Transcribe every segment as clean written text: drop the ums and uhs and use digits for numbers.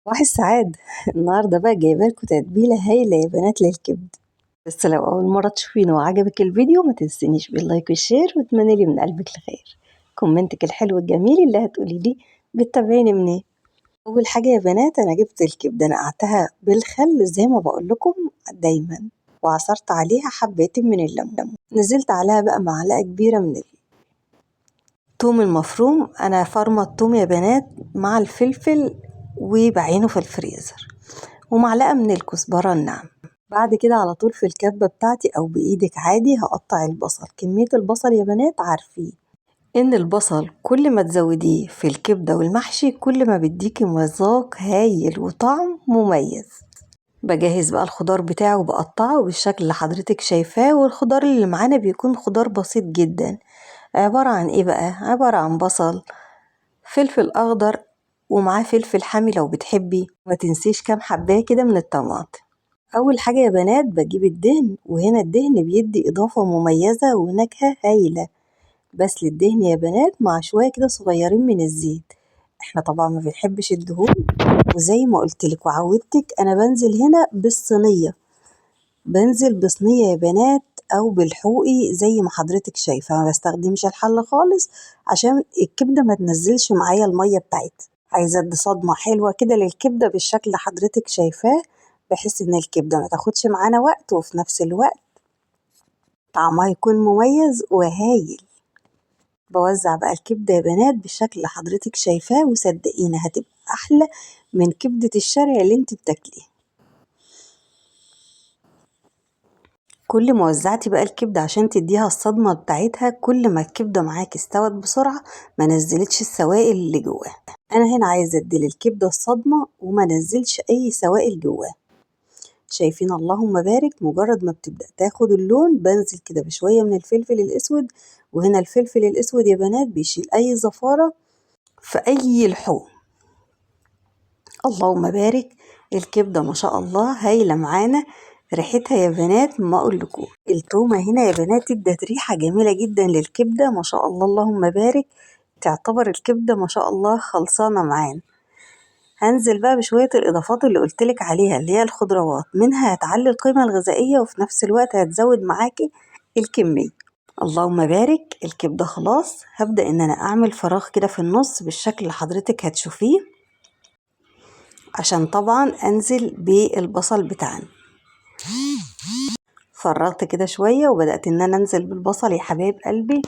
صباح السعادة. النهاردة بقى جايبة لكم تتبيلة هايلة يا بنات للكبد. بس لو أول مرة تشوفيني وعجبك الفيديو ما تنسينيش باللايك والشير وتمني لي من قلبك الخير. كومنتك الحلو الجميل اللي هتقولي لي بتتابعيني منين. أول حاجة يا بنات أنا جبت الكبدة نقعتها بالخل زي ما بقول لكم دايما، وعصرت عليها حبتين من الليمون، نزلت عليها بقى معلقة كبيرة من الثوم المفروم. أنا فارمة الثوم يا بنات مع الفلفل وبعينه في الفريزر، ومعلقة من الكزبرة الناعم. بعد كده على طول في الكبة بتاعتي أو بإيدك عادي هقطع البصل. كمية البصل يا بنات عارفين إن البصل كل ما تزوديه في الكبدة والمحشي كل ما بيديكي مذاق هايل وطعم مميز. بجهز بقى الخضار بتاعه وبقطعه بالشكل اللي حضرتك شايفاه، والخضار اللي معانا بيكون خضار بسيط جدا. عبارة عن إيه بقى؟ عبارة عن بصل، فلفل أخضر، ومعاه فلفل حامي لو بتحبي، ما تنسيش كام حباية كده من الطماطم. أول حاجة يا بنات بجيب الدهن، وهنا الدهن بيدي إضافة مميزة ونكهة هايلة. بس للدهن يا بنات مع شوية كده صغيرين من الزيت. احنا طبعا ما بنحبش الدهون، وزي ما قلتلك وعودتك أنا بنزل هنا بالصينية، بنزل بصينية يا بنات أو بالحوقي زي ما حضرتك شايفة. ما بستخدمش الحل خالص عشان الكبدة ما تنزلش معايا المية بتاعتها. عايزة ادي صدمة حلوة كده للكبدة بالشكل اللي حضرتك شايفاه، بحيث ان الكبدة ما تاخدش معانا وقت وفي نفس الوقت طعمها يكون مميز وهايل. بوزع بقى الكبدة يا بنات بالشكل اللي حضرتك شايفاه، وصدقيني هتبقى أحلى من كبدة الشارع اللي انت بتاكليها. كل ما وزعتي بقى الكبدة عشان تديها الصدمة بتاعتها كل ما الكبدة معاكي استوت بسرعة، ما نزلتش السوائل اللي جواها. انا هنا عايزة ادي للكبدة الصدمة وما نزلش اي سوائل جواها. شايفين اللهم بارك، مجرد ما بتبدأ تاخد اللون بنزل كده بشوية من الفلفل الاسود. وهنا الفلفل الاسود يا بنات بيشيل اي زفارة في اي لحوم. اللهم بارك، الكبدة ما شاء الله هايلة معانا. ريحتها يا بنات ما اقولكوا. التومة هنا يا بنات ادت ريحة جميلة جدا للكبدة ما شاء الله اللهم بارك. تعتبر الكبدة ما شاء الله خلصانة معانا. هنزل بقى بشوية الإضافات اللي قلتلك عليها اللي هي الخضروات، منها هتعلي القيمة الغذائية وفي نفس الوقت هتزود معاكي الكمية. اللهم بارك، الكبدة خلاص. هبدأ إن أنا أعمل فراغ كده في النص بالشكل اللي حضرتك هتشوفيه، عشان طبعا أنزل بالبصل بتاعنا. فرغت كده شوية وبدأت إن أنا أنزل بالبصل يا حبايب قلبي.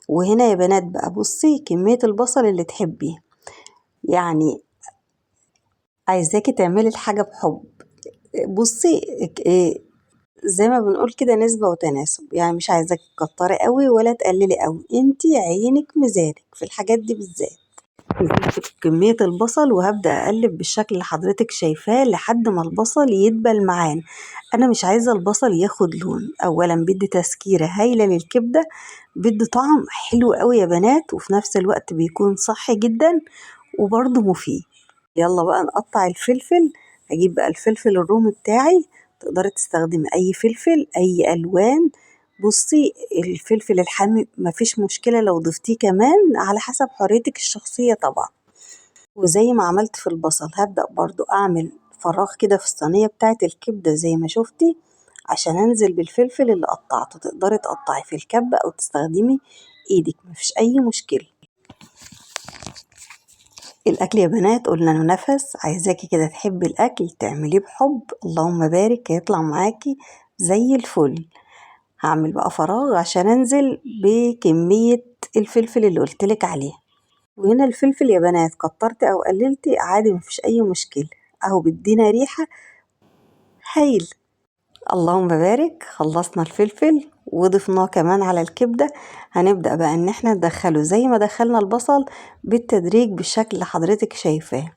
وهنا يا بنات بقى بصي كمية البصل اللي تحبيه، يعني عايزاكي تعملي الحاجة بحب. بصي زي ما بنقول كده نسبة وتناسب، يعني مش عايزاك تكتري قوي ولا تقللي قوي، انتي عينك ميزانك في الحاجات دي بالذات. نزلت كمية البصل وهبدأ أقلب بالشكل اللي حضرتك شايفاه لحد ما البصل يدبل معانا. أنا مش عايزة البصل ياخد لون، أولا بدي تسكيرة هايلة للكبدة، بدي طعم حلو قوي يا بنات، وفي نفس الوقت بيكون صحي جدا وبرضه مفيد. يلا بقى نقطع الفلفل. هجيب بقى الفلفل الرومي بتاعي، تقدري تستخدمي أي فلفل أي ألوان. بصي الفلفل الحامي مفيش مشكلة لو ضفتيه كمان على حسب حريتك الشخصية طبعا. وزي ما عملت في البصل هبدأ برضو أعمل فراغ كده في الصينية بتاعت الكبدة زي ما شفتي، عشان أنزل بالفلفل اللي قطعته. تقدري تقطعي في الكبة أو تستخدمي إيدك مفيش أي مشكلة. الأكل يا بنات قلنا له نفس، عايزاكي كده تحبي الأكل تعمليه بحب. اللهم بارك هيطلع معاكي زي الفل. هعمل بقى فراغ عشان أنزل بكمية الفلفل اللي قلتلك عليه. وهنا الفلفل يا بنات كترت أو قللتي عادي مفيش أي مشكلة، أهو بدينا ريحة هايل. اللهم بارك، خلصنا الفلفل وضفناه كمان على الكبدة. هنبدأ بقى ان احنا ندخله زي ما دخلنا البصل بالتدريج بالشكل اللي حضرتك شايفاه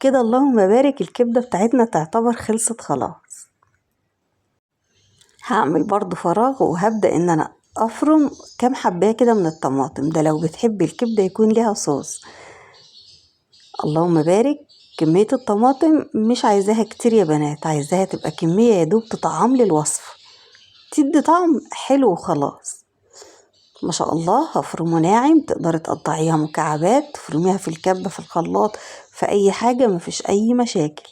كده. اللهم بارك، الكبدة بتاعتنا تعتبر خلصت خلاص. هعمل برضو فراغ وهبدأ ان انا افرم كام حباية كده من الطماطم، ده لو بتحبي الكبدة يكون ليها صوص. اللهم بارك. كمية الطماطم مش عايزاها كتير يا بنات، عايزاها تبقى كمية يدوب تطعم لي الوصفة، تدي طعم حلو وخلاص. ما شاء الله هفرمه ناعم، تقدري تقطعيها مكعبات، تفرميها في الكبة في الخلاط في اي حاجة، مفيش اي مشاكل.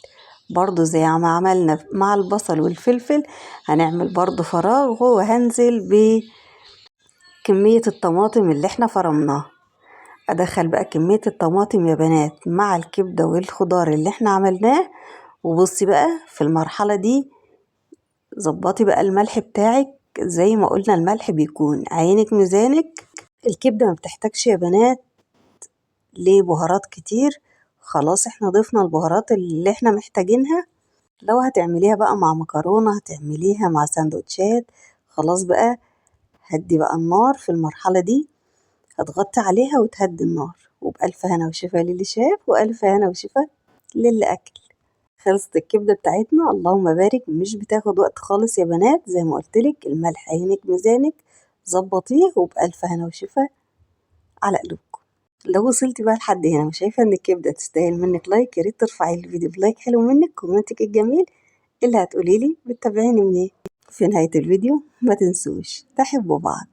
برضو زي ما عملنا مع البصل والفلفل هنعمل برضو فراغ، وهنزل بكمية الطماطم اللي احنا فرمناها. ادخل بقى كمية الطماطم يا بنات مع الكبدة والخضار اللي احنا عملناه. وبصي بقى في المرحلة دي ظبطي بقى الملح بتاعك، زي ما قلنا الملح بيكون عينك ميزانك. الكبدة ما بتحتاجش يا بنات ليه بهارات كتير، خلاص احنا ضفنا البهارات اللي احنا محتاجينها. لو هتعمليها بقى مع مكرونة، هتعمليها مع سندوتشات، خلاص بقى هدي بقى النار في المرحلة دي، هتغطي عليها وتهدي النار. وبألف هنا وشفا للي شاف، وألف هنا وشفا للي أكل. خلصت الكبدة بتاعتنا، اللهم بارك، مش بتاخد وقت خالص يا بنات. زي ما قلتلك الملح عينك ميزانك، ظبطيه. وبألف هنا وشفا على قلوبكم. لو وصلتي بقى لحد هنا وشايفة ان الكبدة تستاهل منك لايك، يا ريت ترفعي الفيديو بلايك حلو منك، كومنتك الجميل اللي هتقوليلي بتتابعيني منين. في نهاية الفيديو ما تنسوش تحبوا بعض.